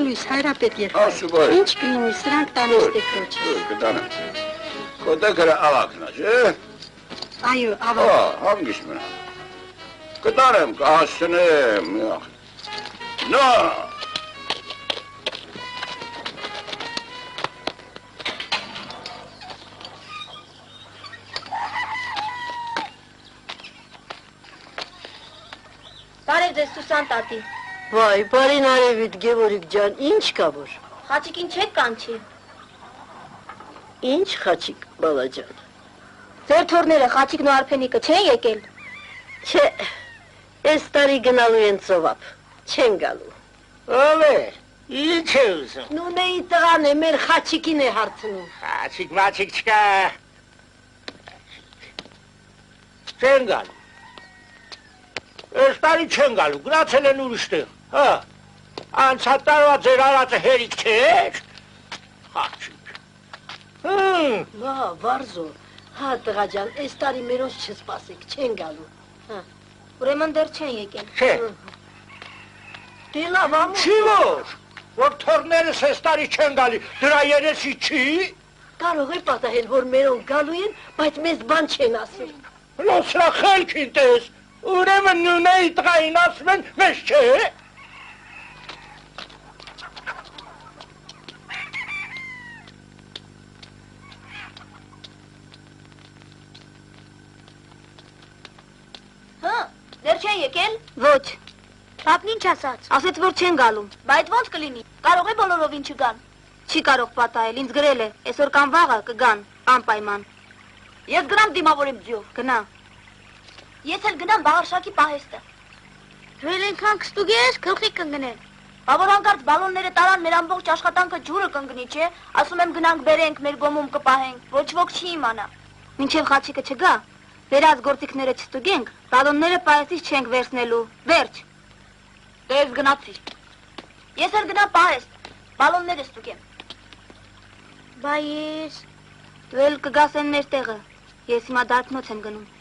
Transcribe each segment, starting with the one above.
լույս հայրապետ եղբայր։ Ասուբայ։ Ինչ կլինի, սրանք տանես դեպրոջ։ Կտանեմ։ Կոտեքրը ավակն է, չէ։ Այո, ավակ։ Հանգիստ մնա։ Կտանեմ, կհասցնեմ։ Նո։ Բարև ձեզ Սուսան տատի։ Վայ, բարին արևիտ Գևորիկ ջան, ինչ կա որ։ Խաչիկին չեք կանչի։ Ինչ խաչիկ, բալա ջան։ Ձեր թորները խաչիկն ու արփենիկը չեն եկել։ Չէ, այս տարի գնալու են ծովափ, չեն գալու։ Ով է, ինչ է ուզում։ Նունեի տղան է, մեր խաչիկին է հարցնում։ Խաչիկ մաչիկ չկա։ Չեն գալու։ Այս տարի չեն գալու, գնացել են ուրիշտեղ, հա։ Անցած տարվա ձեր արածը հերիք չէր։ Խաչիկ։ Վա, վարզո, հա տղա ջան, այս տարի մերոնց չսպասեք, չեն գալու։ Ուրեմն դեռ չեն եկել։ Չէ։ Դե լավ ամուր։ Չի որ թորներս այս տարի չեն գալի, դրա երեսի չի։ Կարող է պատահել, որ մերոնք գալու են, բայց մեզ բան չեն ասել։ Լո սրա խելքին տես, ուրեմն նունեի տղային ասում են, մեզ չէ։ Հա, դեռ չեն եկել։ Ոչ։ Պապն ինչ ասաց։ Ասեց, որ չեն գալու։ Բայց ո՞նց կլինի։ Կարող է բոլորովին չգան։ Չի կարող պատահել, ինձ գրել է, այսօր կամ վաղը կգան, անպայման։ Ես գնամ դիմավորեմ ձյով։ Գնա։ Ես էլ գնամ Բաղարշակի պահեստը։ Դու էլ այնքան կստուգ ես, գլխի կընկնեն։ Բա որ հանկարծ բալոնները տարան, մեր ամբողջ աշխատանքը ջուրը կընկնի, չէ։ Ասում եմ գնանք բերենք, մեր գոմում կպահենք, ոչ ոք չի իմանա։ Մինչև խաչիկը չգա, վերած գործիքները չստուգենք, բալոնները պահեստից չենք վերցնելու, վերջ։ Դե ես գնացի։ Ես էլ գնամ պահեստ, բալոնները ստուգեմ։ Բա ես, դու էլ կգաս են մեր տեղը, ես հիմա դարբնոց եմ գնում։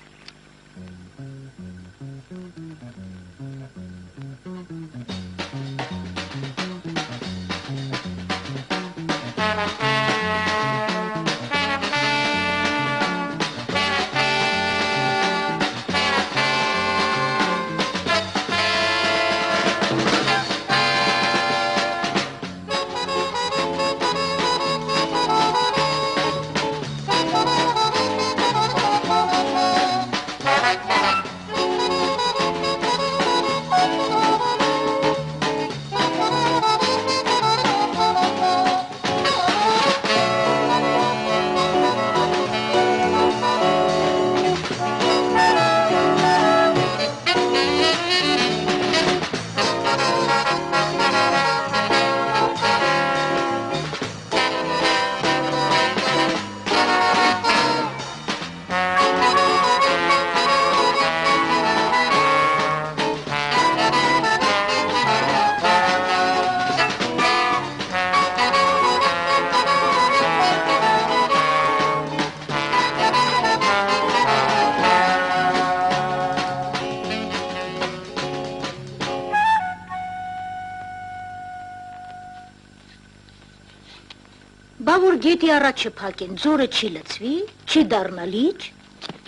Բա որ գետի առաջ չփակեն, ձորը չի լցվի, չի դառնա լիճ։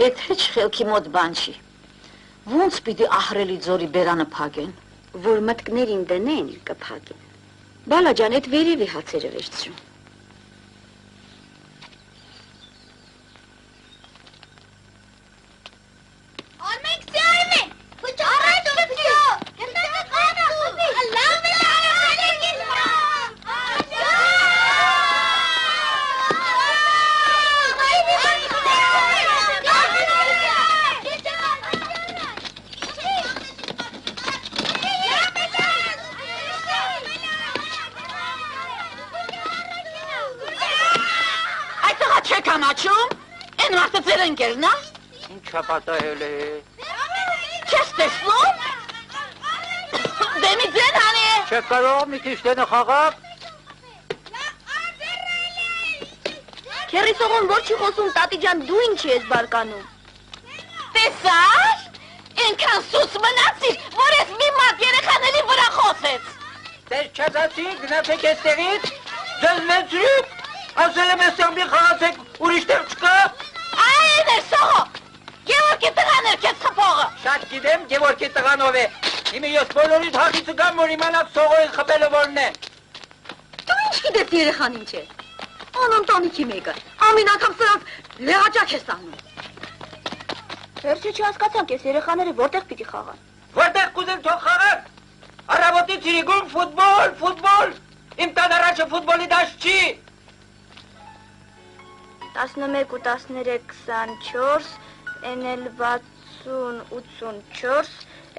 Էդ հեչ խելքի մոտ բան չի։ Ոնց պիտի ահրելի ձորի բերանը փակեն։ Որ մտքներին դնեն, կփակեն։ Բալա ջան, այդ վերևի հացերը վերցրու։ Ինչա պատահել է։ Չես տեսնում։ Դեմի ձեն հանի։ Չեք կարող մի քիչ դենը խաղալ։ Քերի սողոն որ չի խոսում, տատի ջան, դու ինչի ես բարկանում։ Տեսար։ Ինքան սուս մնացիր, որ ես մի մատ երեխաների վրա խոսեց։ Ձեզ չասացի, գնացեք այստեղից, ձեզ մեծրիկ, ասել եմ այստեղ մի խաղացեք, ուրիշ տեղ չկա։ Այն է սողո, Գևորգի տղան էր կեզ խփողը։ Շատ գիտեմ, Գևորգի տղան ով է։ Իմը ես բոլորիդ հաղիցը գամ, որ իմանաք սողոյի խփելը որն է։ Դու ինչ գիտես երեխան ինչ է։ Անոն տանիքի մեկը, ամեն անգամ սրանց լեղաճակ ես անում։ Վերջը չհասկացանք, ես երեխաները որտեղ պիտի խաղան։ Որտեղ կուզեն թող խաղան։ Առավոտի ցիրիգում ֆուտբոլ։ Իմ տան առաջը ֆուտբոլի դաշտ չի։ 11 ու 13 24, են էլ 60 84,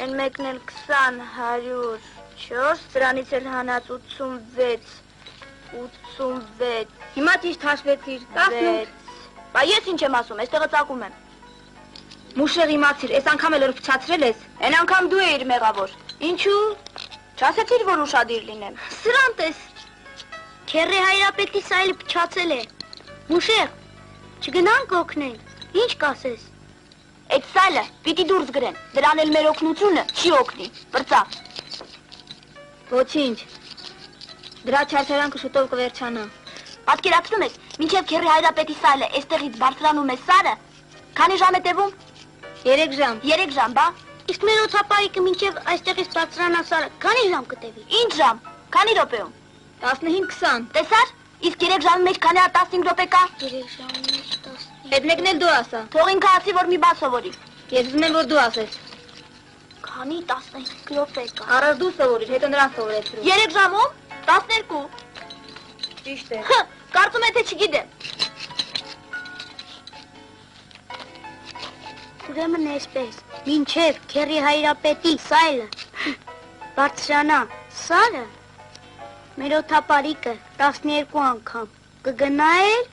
են մեկն էլ 20 104, սրանից էլ հանած 86 Հիմա ճիշտ հաշվեցիր, 18։ Բա ես ինչ եմ ասում, այստեղը ծակում եմ։ Մուշեղ իմացիր, այս անգամ էլ որ փչացրել ես։ Այն անգամ դու էիր մեղավոր։ Ինչու։ Չասեցիր, որ ուշադիր լինեմ։ Սրան տես։ Քերրի հայրապետի սայլը փչացել է։ Մուշեղ, չգնանք օգնենք։ Ինչ կասես։ Այդ սայլը պիտի դուրս գրեն։ Դրան էլ մեր օգնությունը չի օգնի։ Բրծա։ Ոչինչ։ Դրա չարչարանքը շուտով կվերջանա։ Պատկերացնում ես, մինչև քերրի հայրապետի սայլը այստեղից բարձրանում է սարը, քանի ժամ է տևում։ 3 ժամ։ 3 ժամ, բա։ Իսկ մեր օծապարիկը մինչև այստեղից բարձրանա սարը, քանի ժամ կտևի։ Ինչ ժամ։ Քանի րոպեում։ 15-20։ Տեսար։ Իսկ 3 ժամի մեջ քանի 15 րոպե կա։ 3 ժամի մեջ 10։ Այդ մեկն էլ դու ասա։ Թող ինքը ասի, որ մի բան սովորի։ Ես ուզում եմ որ դու ասես։ Քանի 15 րոպե կա։ Առար դու սովորիր, հետո նրան սովորեցրու։ 3 ժամում 12։ Ճիշտ է։ Կարծում եմ թե չգիտեմ։ Ուրեմն այսպես, մինչև քերրի հայրապետի սայլը բարձրանա սարը, մեր օթապարիկը 12 անգամ կգնա էլ։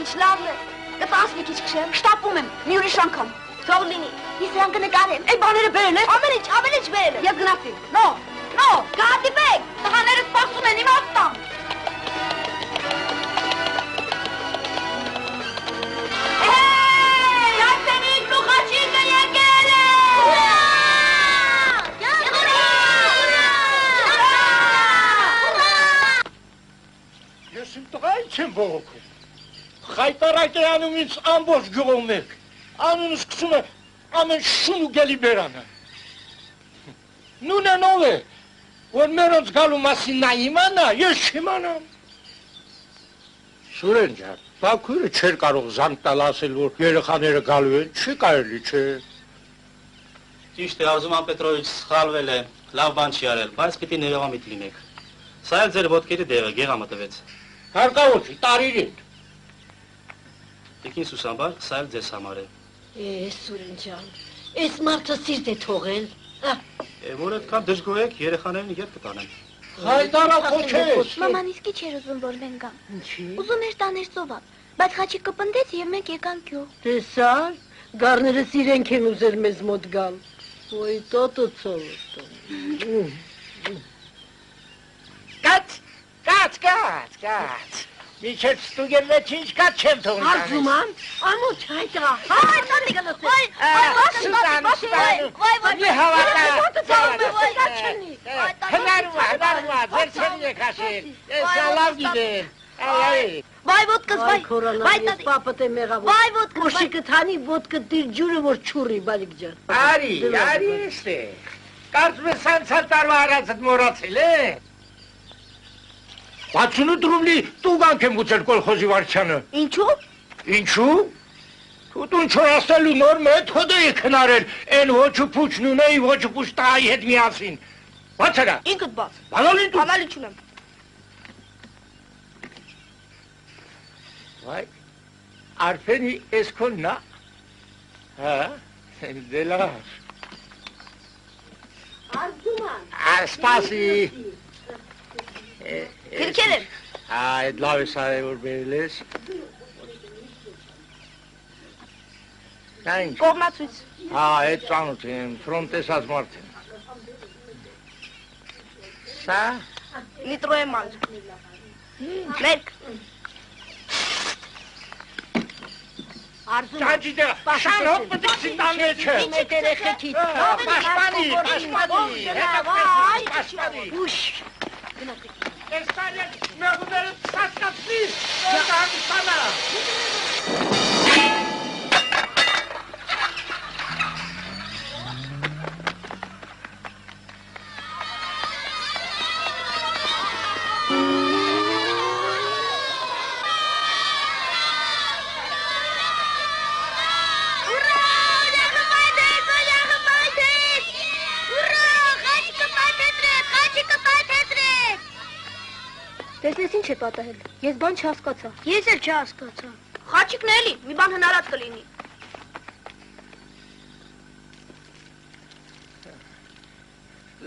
Ինչ լավն է։ Կտաս մի քիչ քշեմ, շտապում եմ, մի ուրիշ անգամ։ Թող լինի։ Ես նրան կնկարեմ։ Այդ բաները բերել ես։ Ամեն ինչ բերել եմ։ Եվ գնացի։ No, գարտիպեք։ Տղաները սպասում են, իմաց տամ։ Այսենիկ լուխաչիկը եկել է։ Ես իմ տղայից եմ բողոքում։ Խայտարակ է անում ինձ ամբողջ գյուղում մեկ, անունը սկսում է ամեն շուն ու գելի բերանը։ Նունեն ով է, որ մերոնց գալու մասին նա իմանա, ես չիմանամ։ Սուրեն ջան, Բաքուրը չէր կարող զանգ տալ ասել, որ երեխաները գալու են, չի կարելի չէ։ Ճիշտ է, Արզուման Պետրովիչ սխալվել է, լավ բան չի արել, բայց պիտի ներողամիտ լինեք։ Սա էլ ձեր ոտքերի դեղը, գեղամը տվեց։ Հարկավոր չի, տարիրին։ Տիկին Սուսանբար, սա էլ ձեզ համար է։ Սուրեն ջան, այս մարդը սիրտ է թողել։ Որ այդքան դժգոհ եք, երեխաներին ետ կտանեմ։ Հայտարա խոչես։ Մաման իսկի չէր ուզում, որ մենք գան։ Ինչի։ Ուզում էր տաներ ծովալ, բայց խաչիկը պնդեց եւ մենք եկանք գյուղ։ Տեսար, գառներս իրենք են ուզել մեզ մոտ գալ։ Ոյ տոտո ծովը։ Կաց։ Միջև ստուգելը չինչ կաց չեմ թողնի։ Արզուման, ամոչ հայտա։ Մի հավատա։ Հնարումա, ձերցերի եք ասել, ես լավ գիտեմ, Վայ ոտքս, վայ Քորանալիս պապդ է մեղավոր։ Վայ ոտքս, Կոշիկը թանի ոտքը դիր ջուրը, որ չուրի, բալիկ ջան։ Արի էստե, կարծում ես անցած տարվա արածդ մորացել է։ 68 ռուբլի տուգանք եմ ուծել կոլխոզի վարչյանը։ Ինչու։ Ինչու։ Տուն չորացնելու նոր մետ հոդը եք հնարել, են ոչու պուչն ունեի, ոչու պուչ տայի հետ միասին։ Բաց հրա։ Ինքդ բաց։ Բանալին տու։ Բանալի չունեմ։ Վայ, արպենի էսքոն նա։ Հա, դե լավ։ Արզուման։ Սպասի։ Քրքեր եմ։ Այդ լավ ես արել որ բերել ես։ Դա ինչ։ Կողմացույց։ Հա, այդ ծանոթ եմ, ֆրոնտեսած մարդ եմ։ Սա։ Նիտրոեման։ Մերկ։ Արզուման։ Ճանջի դե, շան հոտ պտիքսի տան մեջ է։ Մեկ երեխեքի։ Պաշպանի, պաշպանի։ Ուշ։ Ես տարյալ մեղուները սասկացնի, որ հանգստանա։ Տեսնես ինչ է պատահել։ Ես բան չհասկացա։ Ես էլ չհասկացա։ Խաչիկն էլի, մի բան հնարած կլինի։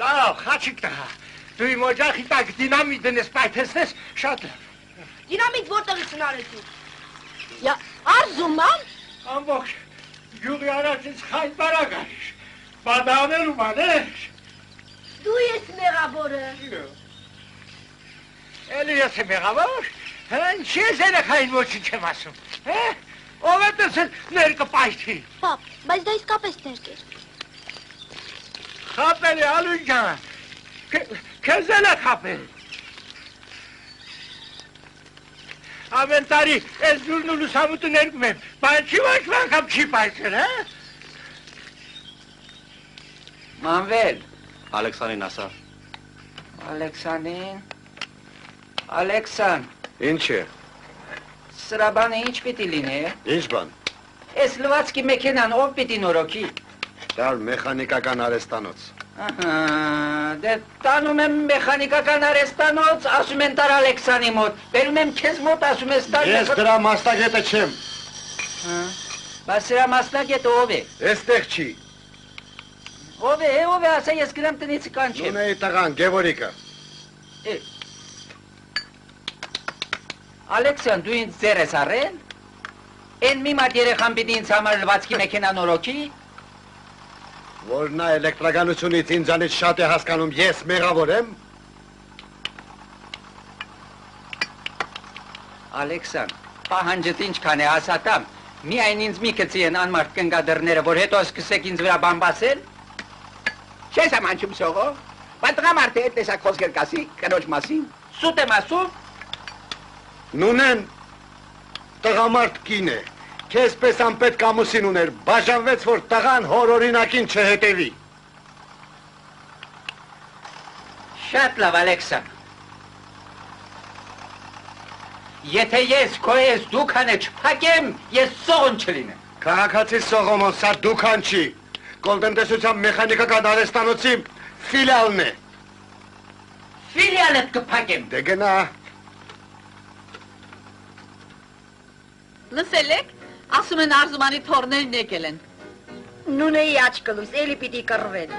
Լավ, խաչիկ տղա, դու իմ օջախի տակ դինամիտ դնես պայթեսնես, շատ լավ։ Դինամիտ որտեղից հնարեցի։ Յա, Արզուման։ Ամբողջ գյուղի առաջ ինձ խայն բարակ արիշ, բադանելու մաներ։ Դու ես մեղավորը։ Էլի ես եմ եղավոր, ինչ ես երեխային ոչինչ չեմ ասում, ով է տեսել ներկը պայթի։ Պապ, բայց դա իսկապես ներկ էր։ Խապել է ալույն ջան, քեզ էլ է խապել։ Ամեն տարի ես ջուրն ու լուսամուտը ներկում եմ, բայց չի ոչ մանգամ չի պայթել, Մանվել, Ալեքսանին ասա։ Ալեքսանին, Ալեքսան, Ինչ է, սրա բանը ինչ պիտի լինի, ինչ բան, Ես լվացքի մեքենան ով պիտի նորոքի։ դար մեխանիկական արեստանոց, Դե տանում եմ մեխանիկական արեստանոց, ասում են տար Ալեքսանի մոտ, բերում եմ քեզ մոտ, ասում ես տար ես դրա մասնագետը չեմ, Բայց սրա մասնագետը ով է, էստեղ չի, ով է, ասա ես գրեմ տնից կանչեմ։ նունեի տղան, Գևորիկը, Ալեքսան, դու ինձ ձեր ես առել, են մի մատ երեխան պիտի ինձ համար լվացքի մեքենա նորոքի, որ նա էլեկտրականությունից ինձանից շատ է հասկանում, ես մեղավոր եմ, Ալեքսան, պահանջդ ինչքան է ասատամ, միայն ինձ մի կծի են անմարդ կնգադրները, որ հետո սկսեք ինձ վրա բամբասել։ Չես ամանչում սողո, բայց տղամարդը հետ տեսակ խոսքեր կասի, կնոջ մասին։ Սուտ եմ ասում։ Նունեն տղամարդ կին է, քեզ պես անպետք ամուսին ուներ, բաժանվեց, որ տղան հոր օրինակին չհետևի։ Շատ լավ, Ալեքսան։ Եթե ես քո ես դուքանը չփակեմ, ես սողոն չլինեմ։ Քաղաքացի Սողոմոն, սա դուքան չի, կոլտնտեսության մեխանիկական արեստանոցի ֆիլիալն է։ Ֆիլիալդ կփակեմ։ Դե գնա։ Լսել եք, ասում են Արզումանի թորներն եկել են։ Նունեի աչկլուս, էլի պիտի կռվեն։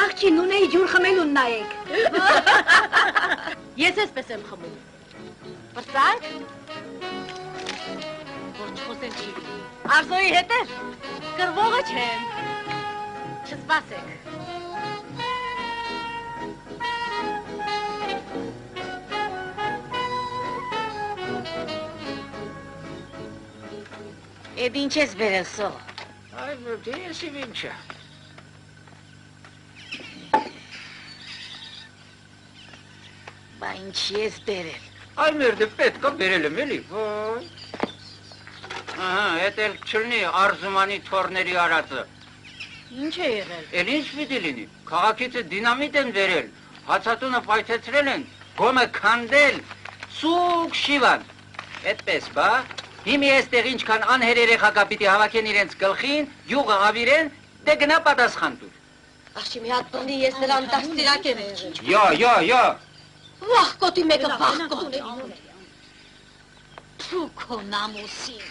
Աղջի, նունեի ջուր խմելուն նայեք։ Ես էսպես եմ խմում։ Պրծանք։ Որ չխոսեն չի լինի։ Արզոյի հետ էր։ Կրվողը չեմ։ Չսպասեք։ Էդ ինչ ես բերել սող։ Այ դե ես ինչա։ Բա ինչ ես բերել։ Այ մերդը պետք է բերել եմ էլի, ոյ։ Ահա, հետ էլ չլնի Արզումանի թորների արածը։ Ինչ է եղել։ Էլ ինչ պիտի լինի, քաղաքից դինամիտ են վերել, հացատունը պայթեցրել են, գոմը քանդել, սուկ շիվան, այդպես բա, հիմի այստեղ ինչքան անհերերեխակա պիտի հավաքեն իրենց գլխին, յուղը ավիրեն, դե գնա պատասխան տուր։ Աղջի մի հատ բնի ես նրան դաստիրակ եմ եղել։ Յա, Վախկոտի մեկը վախկոտ։ Թու քո նամուսին,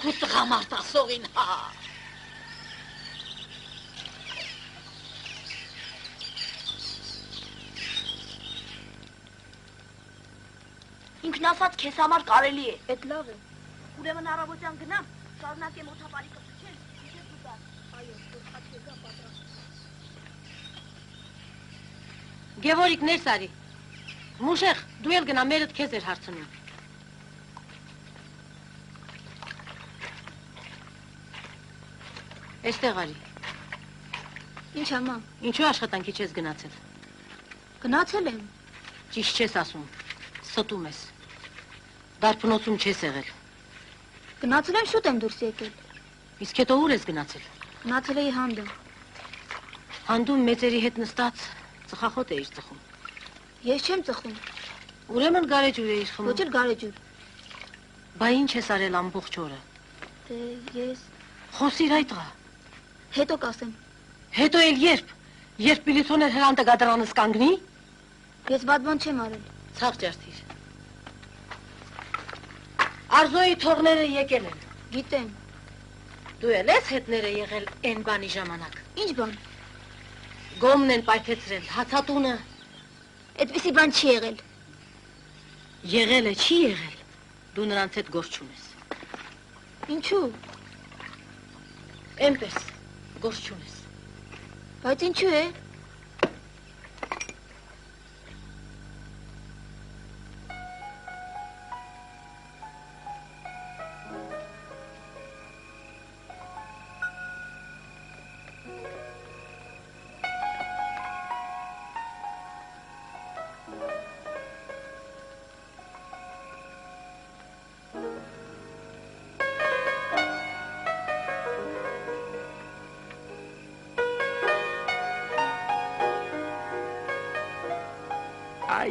քո տղամարդասողին հա։ Ինքն ասած քեզ համար կարելի է, այդ լավ է։ Ուրեմն առավոտյան գնամ, շարունակեմ օթապարիկը փչել, իջես ու գա։ Այո, խաչի գա պատրաստ։ Գևորիկ ներս արի։ Մուշեղ, դու էլ գնա, մերդ քեզ էր հարցնում։ Էստեղ արի։ Ինչ համա։ Ինչու աշխատանքի չես գնացել։ Գնացել եմ։ Ճիշտ չես ասում, ստում ես։ Դարբնոցում չես եղել։ Գնացել եմ, շուտ եմ դուրս եկել։ Իսկ հետո ուր ես գնացել։ Գնացել էի հանդում։ Հանդում մեծերի հետ նստած ծխախոտ էիր ծխում։ Ես չեմ ծխում։ Ուրեմն գարեջուր էիր խմում։ Ոչ էլ գարեջուր։ Բա ինչ ես արել ամբողջ օրը։ Դե ես Խոսիր այդ տղա։ հետո կասեմ։ Հետո էլ երբ։ Երբ միլիցիոներ հրանտը գադրանս կանգնի։ Ես վատ բան չեմ արել։ Ցավ ջարդիր։ Արզոյի թողները եկել են։ Գիտեմ։ Դու էլ ես հետները եղել այն բանի ժամանակ։ Ինչ բան։ Գոմն են պայթեցրել, հացատունը։ Այդպիսի բան չի եղել։ Եղել է, չի եղել։ Դու նրանց հետ գործ չունես։ Ինչու։ Էնպես, գործ չունես։ Բայց ինչու է։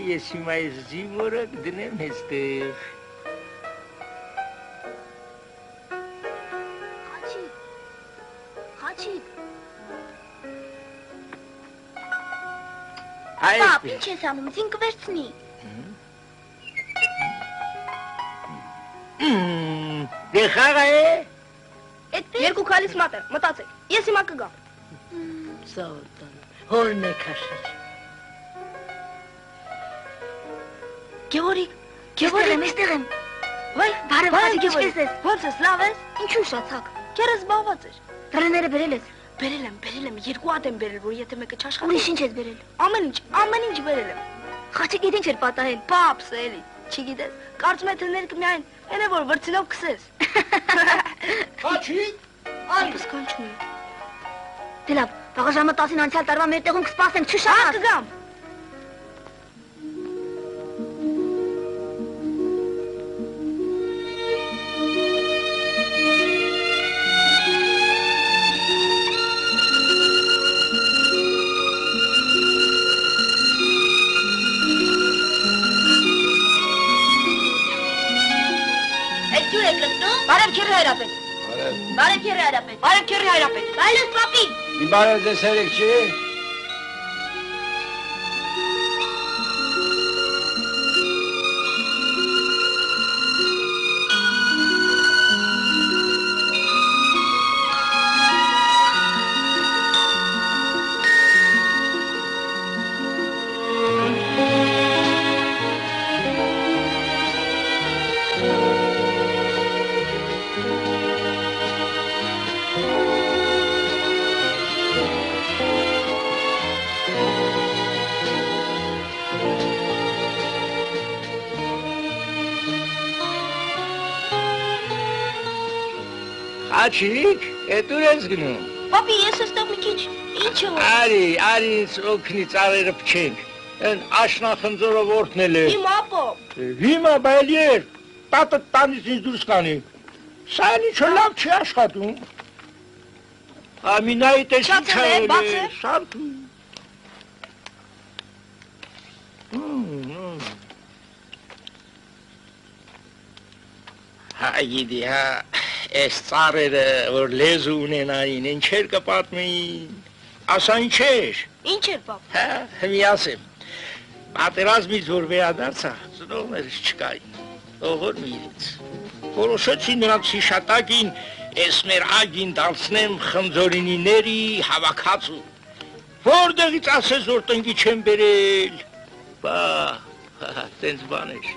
Ես հիմա այս զինվորը կդնեմ այստեղ։ Խաչիկ։ Այս Պապ, ինչ ես անում, զին կվերցնի։ Դե խաղա է։ Էդպես։ Երկու քալիս մատեր, մտածեք, ես հիմա կգամ։ Սավոտան, հորն է քաշիր։ Գևորիկ, այստեղ եմ։ Վայ, բարև, Գևորիկ, ո՞նց ես, լավ ես։ Ինչու շացակ։ Քերս զբաղված էր։ Դռները բերել ես։ Բերել եմ, երկու հատ եմ բերել, որ եթե մեկը չաշխատի։ Ուրիշ ինչ ես բերել։ Ամեն ինչ բերել եմ։ Խաչիկ ինչ էր պատահել, պապս էլի, չգիտես։ Կարծում եմ դռները կմիայն, այն է որ վրցինով քսես։ Խաչիկ։ Այ սկանչում եմ։ Դե լավ, վաղը ժամը 10-ին անցյալ տարվա մեր տեղում կսպասենք, չշահաս։ Կգամ։ Բարև քերի հայրապետ։ Բարև քերի հայրապետ։ Բարև քերի հայրապետ։ Բայլես պապի։ Մի բարև ձեզ երեք չի։ Խաչիկ, էդ ուր ես գնում։ Պապի, ես էստեղ մի քիչ, ինչ է որ։ Արի ինձ օգնի ծառերը փչենք։ Այն աշնախնձորը որդնել է։ Հիմա պապ։ Հիմա բայց երբ տատը տանից ինձ դուրս կանի։ Սա ինչ լավ չի աշխատում։ Ամինայի տես ինչ Շացել է, բաց է։ Շարդու։ Հայգիդի, հա, այս ծարերը, որ լեզու ունենային, ինչեր կպատմեին, ասա ինչեր։ Ինչ էր, պապ։ Հա, մի ասեմ, պատերազմից որ վերադարձա, ծնողներս չկային, ողոր մի իրենց։ Որոշեցի նրանց հիշատակին, ես մեր ագին դարձնեմ խնձորինիների հավաքածու, որտեղից ասես որ տնկի չեմ բերել, բա, տենց բաներ։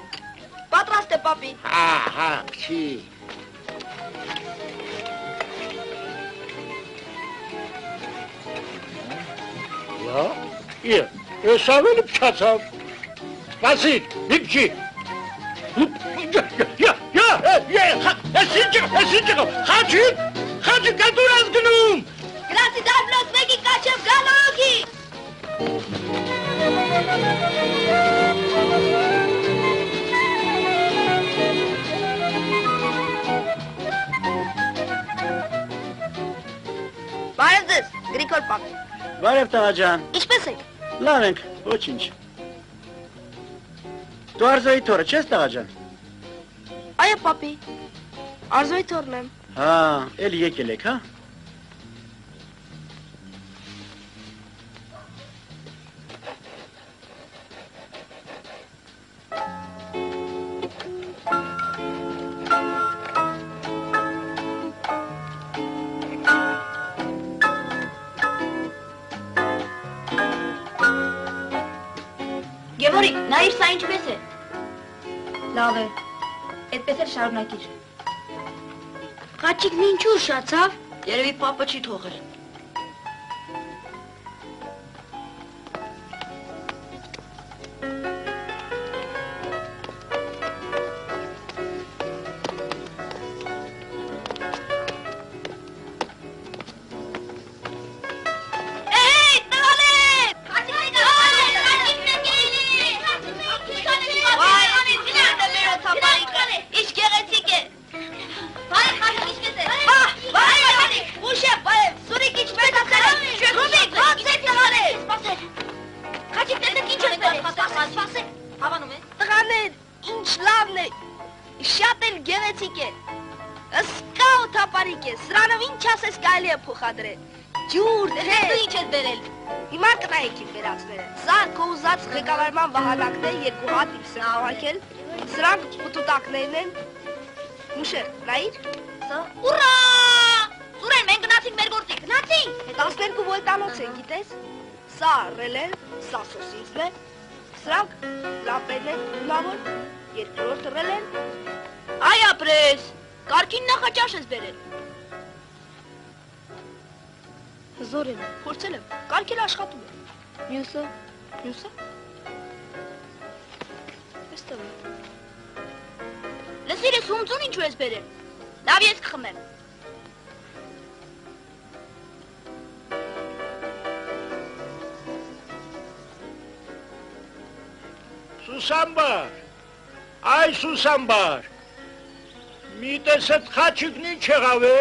Պատրաստ է, պապի։ Հա, չի։ Ես ավելի փչացավ։ Վասիլ, լիպչի։ Խաչի կատուր ես գնում։ Գրացի դարբլոս մեկի կաչև գալոգի։ Բարև ձեզ, Գրիգոր պապ։ Բարև տղաջան։ Ինչպես եք։ Լավ ենք, ոչինչ։ Դու Արզոյի թորը չես տղաջան։ Այո, պապի։ Արզոյի թորն եմ։ Հա, էլ եկել եք, հա։ Գևորիկ, նայիր սա ինչպես է։ Լավ է, այդպես էլ շարունակիր։ Խաչիկն ինչու ուշացավ։ Երևի պապը չի թողել։ Ջուր, դու ինչ ես բերել։ Հիմա կնայեք իմ վերածները։ Սա քո ուզած ղեկավարման վահանակն է, երկու հատ իպս է հավաքել։ Սրանք պտուտակներն են։ Մուշեր, նայիր։ Սա։ Ուրա! Սուրեն, մենք գնացինք մեր գործի, գնացինք։ 12 վոլտանոց են, գիտես։ Սա առել են, սա սոսինցն է։ Սրանք լամպերն են, լավոր, երկրորդ առել են։ Այ ապրես, կարգին նախաճաշ ես բերել։ Հզոր եմ, փորձել եմ, կարգել աշխատում եմ։ Մյուսը։ Մյուսը։ Եստեղ եմ։ Լսիր ես հումծուն ինչու ես բերել։ Լավ ես կխմեմ։ Սուսամբար, այ Սուսամբար, մի տեսետ խաչիկն ինչ եղավ է,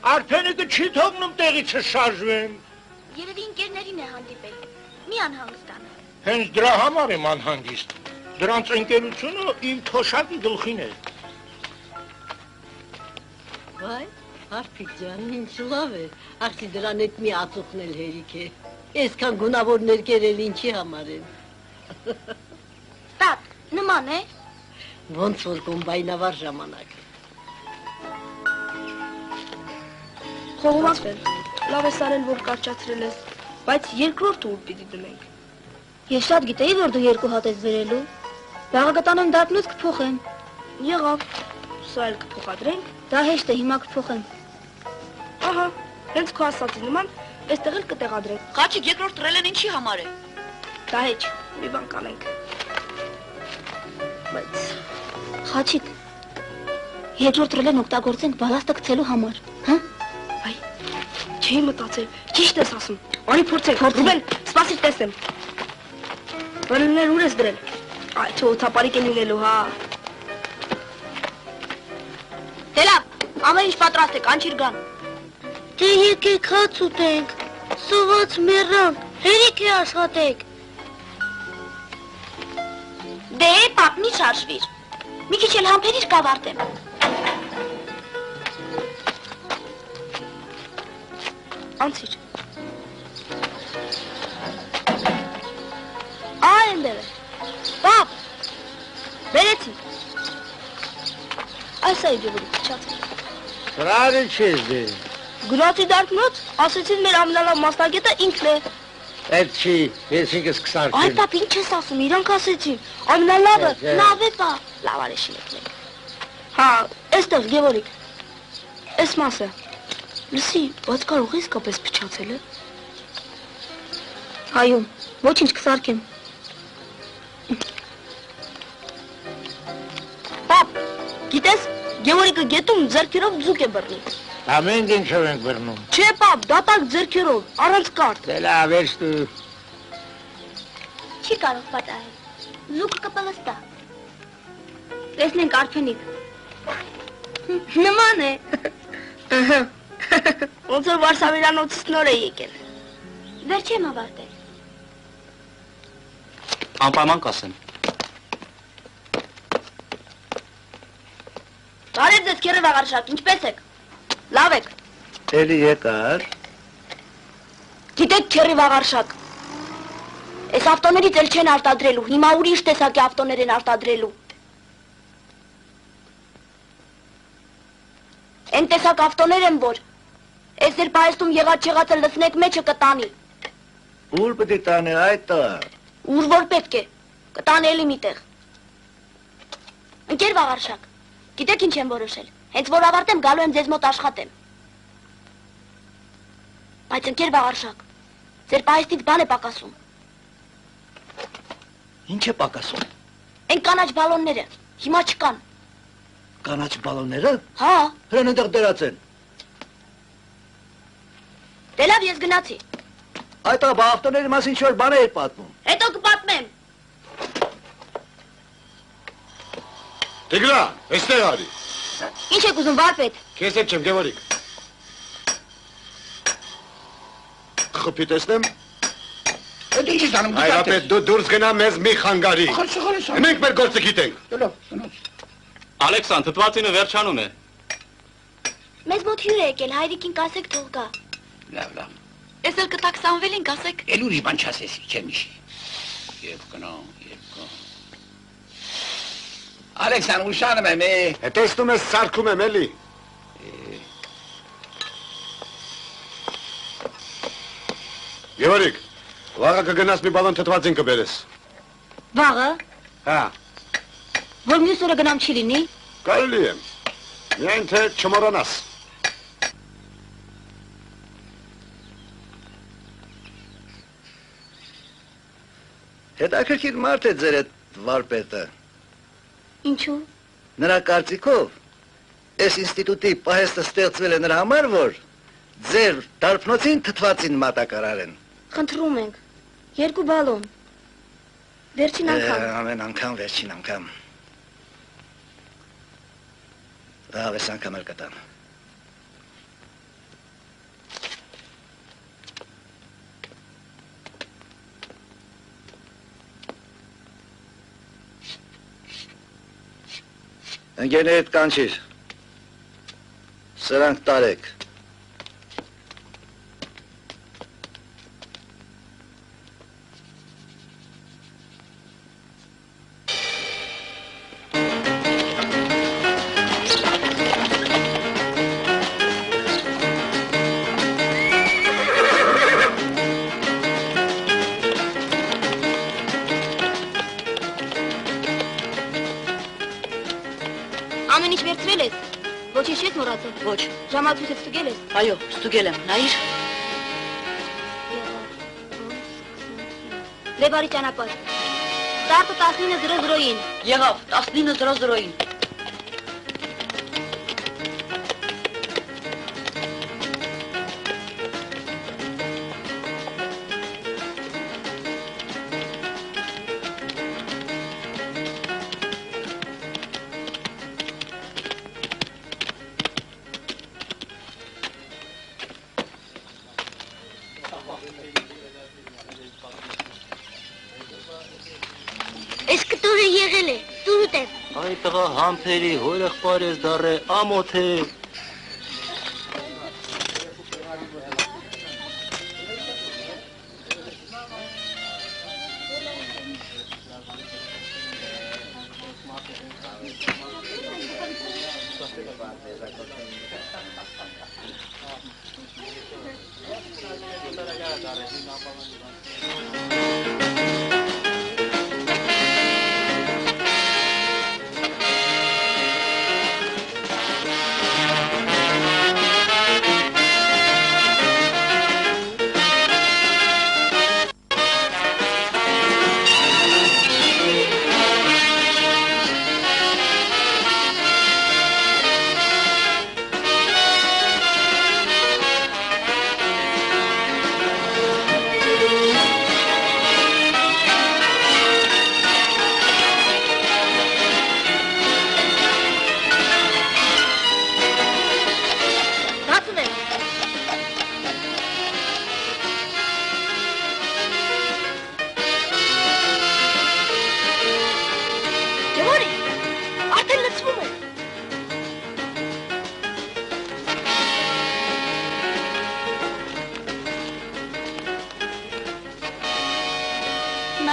Արփենիկը չի թողնում տեղից շարժվեմ։ Երևի ընկերներին է հանդիպել, մի անհանգստանա։ Հենց դրա համար եմ անհանգիստ, դրանց ընկերությունը իմ թոշակի գլխին է։ Վայ, Արփիկ ջան, ինչ լավ է, ախի դրան էդ մի ածուխն էլ հերիք է, այսքան գունավոր ներկերել ինչի համար են։ Տատ, նման է։ Ոնց որ կոմբայնավար ժամանակ է։ Խողովակ են, լավ ես արել, որ կարճացրել ես, բայց երկրորդ ուր պիտի դնենք։ Ես շատ գիտեի, որ դու երկու հատ ես վերելու։ Բաղագտանեմ դարբնոց կփոխեմ։ Եղավ, սա էլ կփոխադրենք։ Դա հեշտ է, հիմա կփոխեմ։ Ահա, հենց քո ասածի նման, այստեղ էլ կտեղադրենք։ Խաչիկ երկրորդ տրել են ինչի համար է։ Դա հեչ, մի բան կանենք։ Բայց, Խաչիկ, երկրորդ տրելեն օգտագործենք բալաստը գցելու համար, հա? Չի մտածել, ճիշտ ես ասում, անի փորձենք, Ռուբեն, սպասիր տեսնեմ։ Բանելներ ուր ես դրել, այ թո թապարիկ է լինելու, հա։ Դե լավ, ամեն ինչ պատրաստ է, կանչիր գան։ Դե եկեք հաց ուտենք, սոված մեռանք, հերիք է աշխատեք։ Դե, պապ, մի շարժվիր։ Մի քիչ էլ համբերիր կավարտեմ։ Անցիր։ Այնտեղ է։ Պապ, բերեցի։ Այս է ջուրը փչացել։ Սրարի չես դե։ Գնացի դարբնոց, ասեցին մեր ամենալավ մասնագետը ինքն է։ Այդ չի, ես ինքս Այ կսարքեմ։ պապ, ինչ ես ասում, իրանք ասեցին, ամենալավը, լավ է պա, լավ արեշին եք մենք։ Հա, էստեղ, Գևորիկ, էս մասը, լսի, բայց կարող է իսկապես փչացել է։ Հայում, ոչինչ կսարքեմ։ Պապ, գիտես, Գևորիկը գետում ձեռքերով ձուկ է բռնի։ Ամեն ինչով ենք բռնում։ Չէ պապ, դատակ ձեռքերով, առանց կարդ։ Դե լավ, ես դու։ Չի կարող պատահել։ Զուկը կպլստա։ Տեսնենք Արփենիկ։ Նման է։ Ոնց որ Վարշավերանոցից նոր է եկել։ Դեռ չեմ ավարտել։ Անպայման կասեմ։ Բարև ձեզ քերև աղարշակ, ինչպես եք։ Լավ եք։ Էլի եկար։ Գիտեք քերև աղարշակ։ Այս ավտոներից էլ չեն արտադրելու, հիմա ուրիշ տեսակի ավտոներ են արտադրելու։ Են տեսակ ավտոներ են, որ այս էլ պայստում եղած-չեղածը լսնեք մեջը կտանի։ Ուր պետք է տանի այդտա։ Ուր որ պետք է, կտանի էլի միտեղ։ Ընկեր վաղարշակ, գիտեք ինչ եմ որոշել, հենց որ ավարտեմ գալու եմ ձեզ մոտ աշխատեմ։ Բայց ընկեր վաղարշակ, ձեր պայստից բան է պակասում։ Ինչ է պակասում։ Են կանաչ բալոնները, հիմա չկան։ Կանաչ բալոնները։ Հա, Հրան ընդեղ դրած են։ դե լավ ես գնացի, Այդ աբա ավտոների մասին ինչ-որ բան էր պատմում։ հետո կպատմեմ։ Տիգրան, այստեղ արի։ Ինչ եք ուզում վարպետ։ Քեզ հետ չեմ, Գևորիկ։ Խփի տեսնեմ։ Այդ ինչ ես անում, Հայրապետ, դու դուրս գնա մեզ մի խանգարի։ Խորս։ Մենք մեր գործը գիտենք։ Լավ։ Ալեքսան, թթվածինը վերջանում է։ Մեզ մոտ հյուր է եկել, հայրիկին կասեք թող գա։ Լավ։ Ես էլ կտակ Սամվելին կասեք։ Էլ ուրիշ բան չասեցի, չեմ իշի։ Եվ կնա։ Ալեքսան, ուշանում եմ, Տեսնում ես սարքում եմ էլի։ Գևորիկ, վաղը կգնաս մի բալոն թթվածին կբերես։ Վաղը, Հա, որ մյուս օրը գնամ չի լինի։ կարելի է։ Միայն թե չմոռանաս։ Հետաքրքիր մարդ է ձեր այդ վարպետը։ Ինչու։ Նրա կարծիքով այս ինստիտուտի պահեստը ստեղծվել է նրա համար, որ ձեր դարբնոցին թթվածին մատակարարեն։ Խնդրում ենք, 2 բալոն։ Վերջին անգամ։ Ամեն անգամ վերջին անգամ։ Լավ, այս անգամ էլ կտամ։ Ընկերներիդ կանչիր։ Սրանք տարեք։ Ամեն ինչ վերցրել ես։ Ոչինչ չես մոռացել։ Ոչ, Ժամացույցը ստուգել ես։ այո, ստուգել եմ, նայիր։ Դե բարի ճանապարհ։ Տարտը 19:00-ին։ Եղավ, 19:00-ին։ Եկել է, դուրուտ է։ Այ տղա համբերի, հոր եղբայր ես դառե, ամոթ է։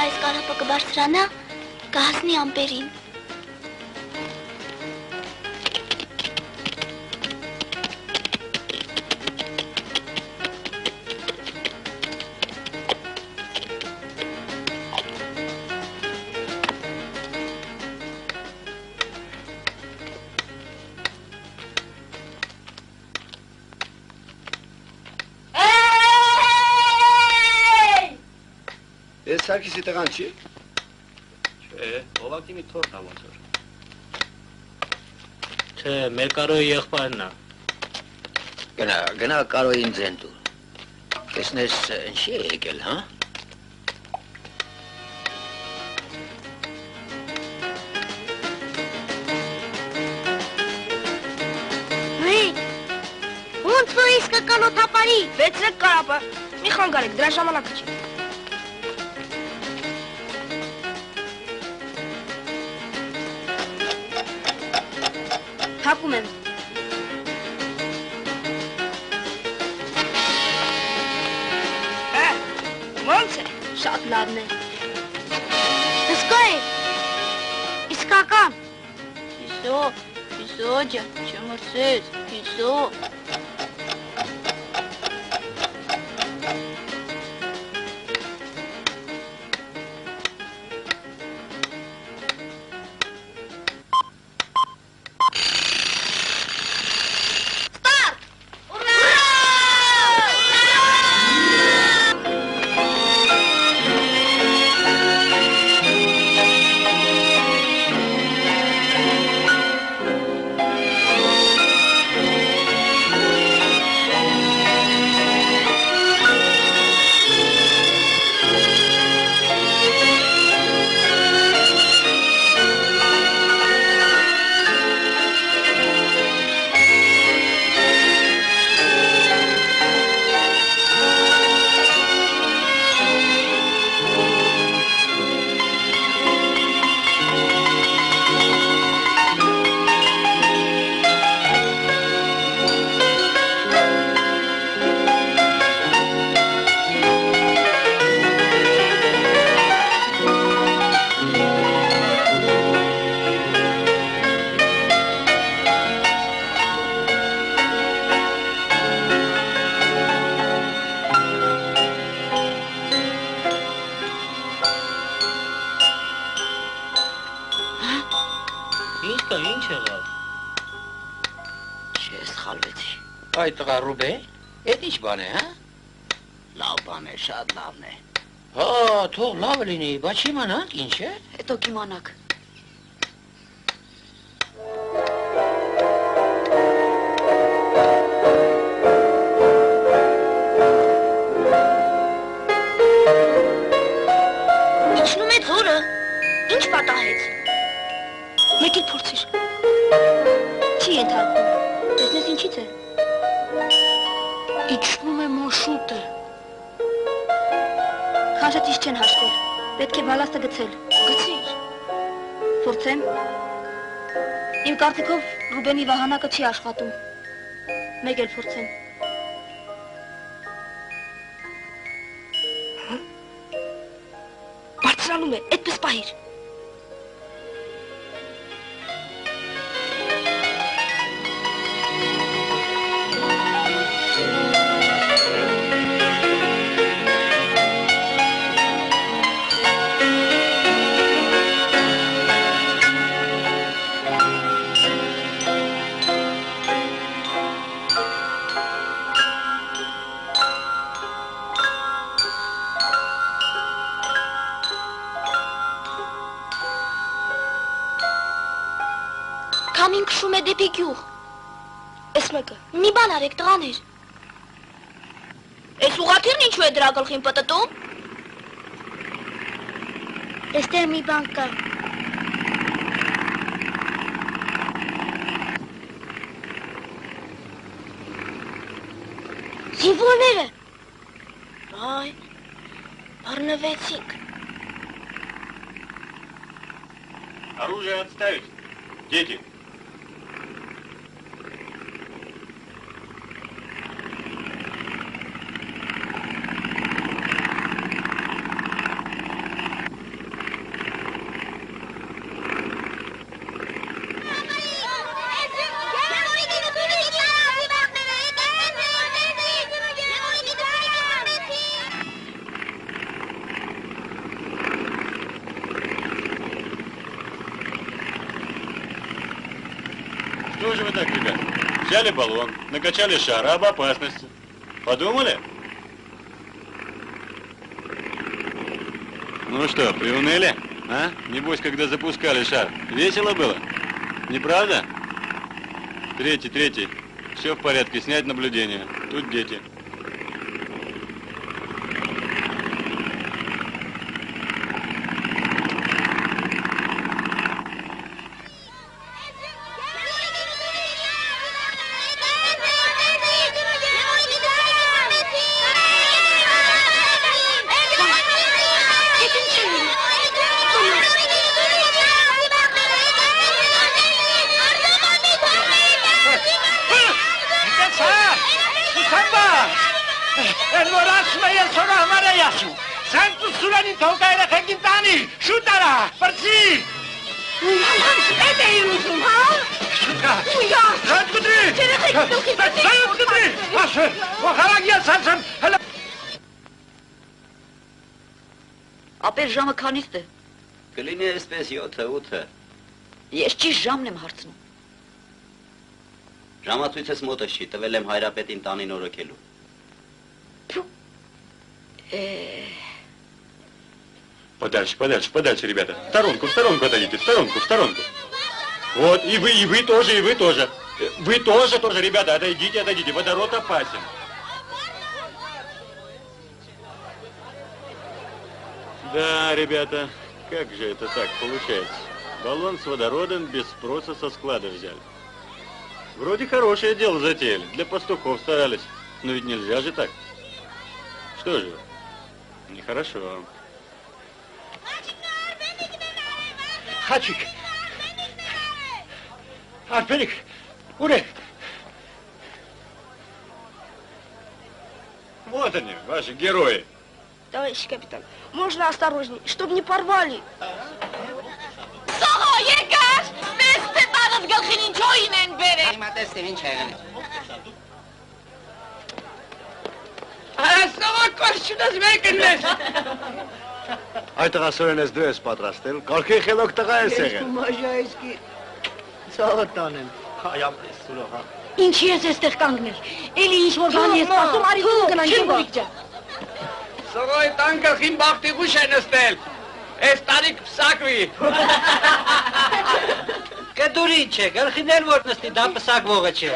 Այս կարապը կբարձրանա, կհասնի ամպերին։ Ես Սարգիսի տղան չի։ Չէ, Օվակի մի թորն ա ոնց որ։ Չէ, մեր Կարոյի եղբայրն ա։ Գնա Կարոյին ձեն դու։ Տեսնես ինչի է եկել, հա։ Ոնց որ իսկական օթապարի, վեցրեք կարապը, մի խանգարեք, դրա ժամանակը չի։ Հակում եմ։ Ոնց է։ Շատ լավն է։ Հսկա է։ Իսկական։ Հիսո ջան, չմրսես, հիսո։ Այ տղա Ռուբե, էդ ինչ բան է, հա։ Լավ բան է, շատ լավն է։ Հա, թող լավը լինի, բայց իմանանք ինչ է։ Հետո կիմանաք։ Իջնում է ձորը, ինչ պատահեց։ Մեկ էլ փորձիր։ Չի ենթարկվում, տեսնես ինչից է։ Իջնում է մաշուտ է։ Քաշատից չեն հաշվել, պետք է բալաստը գցել։ Գցիր։ Փորձեմ։ Իմ կարծիքով Ռուբենի վահանակը չի աշխատում։ Մեկ էլ փորձեմ։ Բարձրանում է, այդպես պահիր։ Քամին քշում է դեպի գյուղ։ Էս մեկը, մի բան արեք տղաներ։ Էս ուղղաթիռն ինչու է դրա գլխին պտտում։ Էստեղ մի բան կա։ Զինվորները։ Այ, բռնվեցինք։ Оружие отставить. Дети. Что же вы так, ребят? Взяли баллон, накачали шар об опасности. Подумали? Ну что, приуныли? А? Небось, когда запускали шар, весело было? Неправда? Третий. Все в порядке, снять наблюдение. Тут дети. Ապեր ժամը քանիստ է։ Կլինի այսպես 7-8-ը։ Ես ճիշտ ժամն եմ հարցնում։ Ժամացույցս մոտս չի, տվել եմ հայրապետին տանին օրոքելու։ Подальше, ребята. В сторонку отойдите, в сторонку. Вот, и вы тоже. Вы тоже, ребята, отойдите, водород опасен. Да, ребята, как же это так получается? Баллон с водородом без спроса со склада взяли. Вроде хорошее дело затеяли, для пастухов старались, но ведь нельзя же так. Что же, нехорошо. Хачик! Арпелик! Уре! Вот они, ваши герои. Товарищ капитан, можно осторожней, чтобы не порвали. Սողո եկար, մեզ պեպանըվ գլխին ինչոյին են բերել։ Հիմա տեսնեմ ինչ եղել է։ Սողո կոշչունս մեկն ես։ Այդ տղասորեն ես դու ես պատրաստել, կարգի խելոք տղա ես եղել։ Ես մաժայսկի ծաղը տանեմ, հայամ ես սուրոհա։ Ինչի ես էստեղ կանգնել, էլի ինչ որ բան ես ասում, արի դու գնանք Գևորիկ ջան։ Սողոյ տան գլխին բախտի ուշ է նստել, ես տարիք պսակվի։ Կդուր ինչ է, գլխին էլ որ նստի, դա պսակվողը չէ։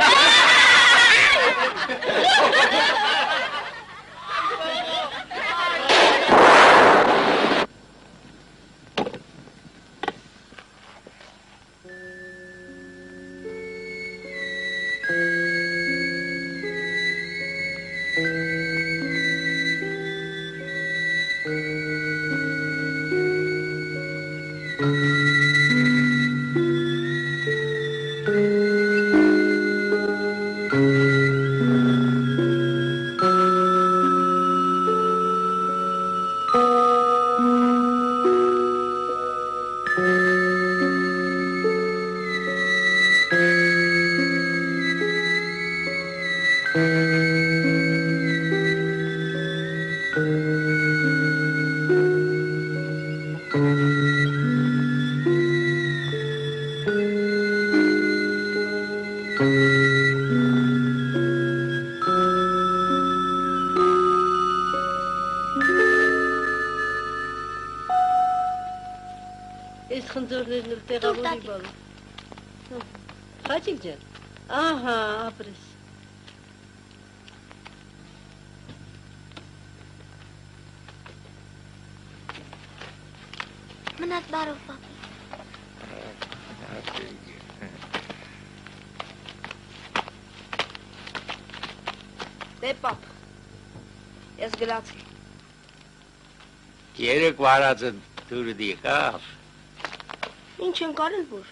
ընձորներն էլ տեղավորի բալը։ Խաչիկ ջան, ահա, ապրես։ Մնաց բարով, պապի։ Դե պապ, ես գլացի։ Երեք վարածը դուրը դիղավ։ Ինչ են կարել որ։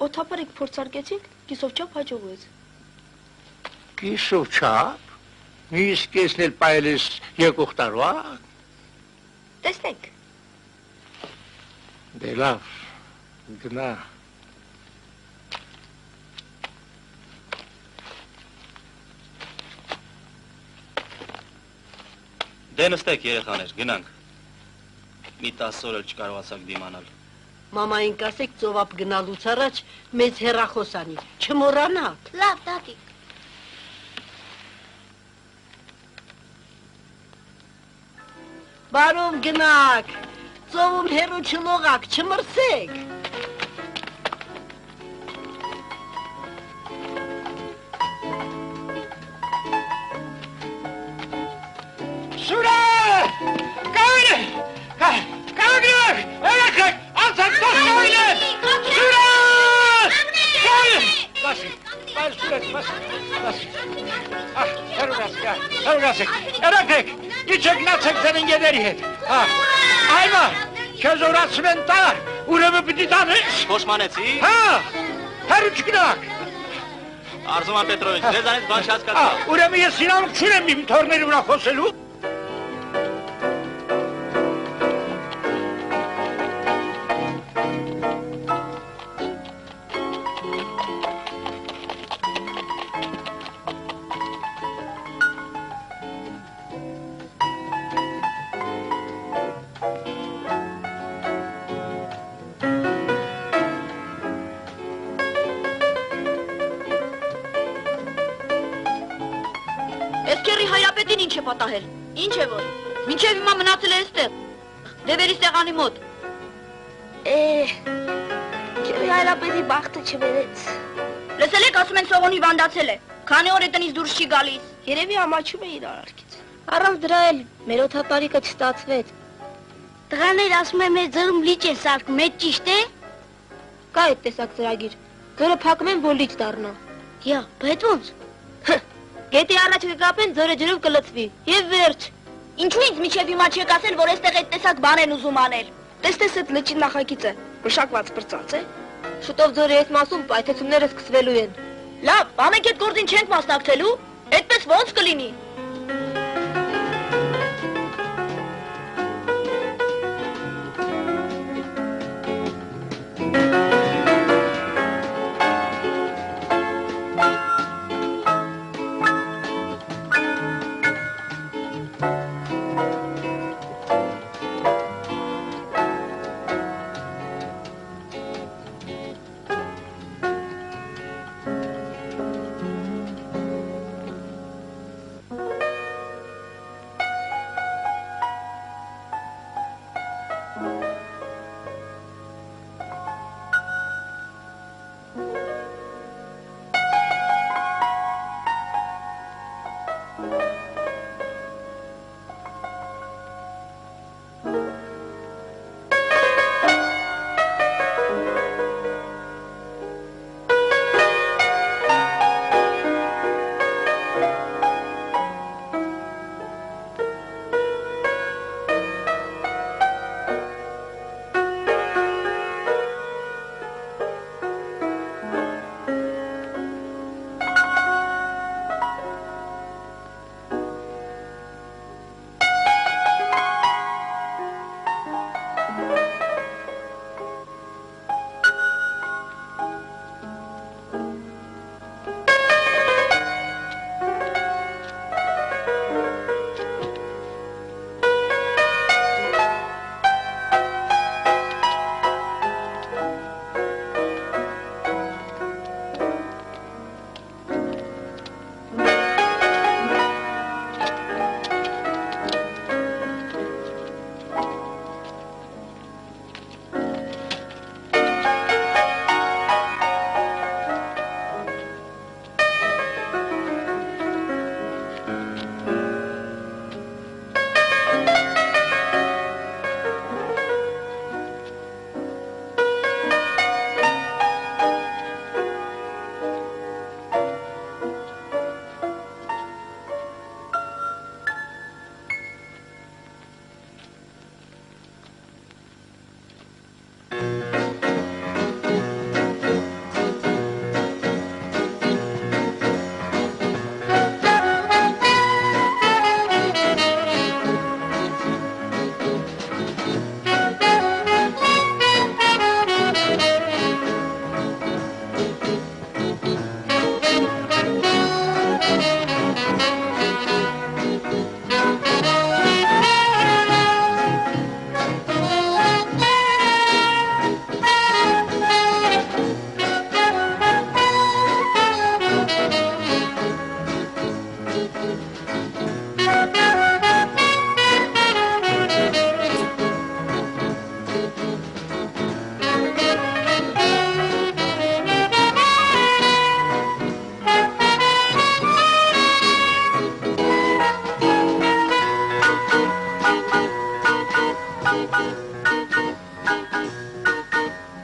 Օթապարիկ փորձարկեցինք, կիսով չապ հաջողվեց։ Կիսով չապ։ Իսկ կեսն էլ պայել ես եկող տարվա։ Տեսնենք։ Դե լավ, գնա։ Դե նստեք երեխաներ, գնանք։ Մի 10 օր էլ չկարողացաք դիմանալ։ Մամային կասեք ծովապ գնալուց առաջ մեծ հեռախոսանի, չմոռանաք։ Լավ, տատիկ։ Բարով գնաք, ծովում հեռու չլողաք, չմրսեք։ Սուրը! Կայրը! Կայրը! Երեխեք! Անցած տոսնոյն է! Սուրը! Կայրը! Բասի, բասի, հերուրասեք, երեխեք, իչեք նացեք ձեր ընգեների հետ, այմա, քեզ օրացում են տար, ուրեմը պիտի տանես, Փոշմանեցի։ հա, հերու չգնակ, Արզուման Պետրովիչ, ձեզանից բան չհասկացա։ ուրեմը ես իրավունք չունեմ իմ թորների վրա խոսելու, Էսքերի հայրապետին ինչ է պատահել, ինչ է որ, մինչև հիմա մնացել է էստեղ, դևերի սեղանի մոտ։ Քերի հայրապետի բախտը չվերեց։ Լսել եք, ասում են Սողոնի վանդացել է, քանի օր է տնից դուրս չի գալիս։ Երևի ամաչում է իր արարքից։ Առանց դրա էլ մեր օթապարիկը չստացվեց։ Տղաներ ասում են մեր ձեռում լիճ են սարքում, այդ ճիշտ է։ Կա այդ տեսակ ծրագիր։ Ձորը փակում են, որ լիճ դառնա։ Յա, բայց ո՞նց։ Գետի առաջ կկապեն, ձորը ջրով կլցվի։ Եվ վերջ։ Ինչու ինձ միջև հիմա չեք ասել, որ այստեղ այդ տեսակ բան են ուզում անել։ Տեսնես այդ լճի նախագիծը, մշակված պրծած է։ Շուտով ձորի այս մասում պայթեցումները սկսվելու են։ Լավ, ամենք այդ գործին չենք մասնակցելու, այդպես ո՞նց կլինի։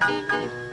Ա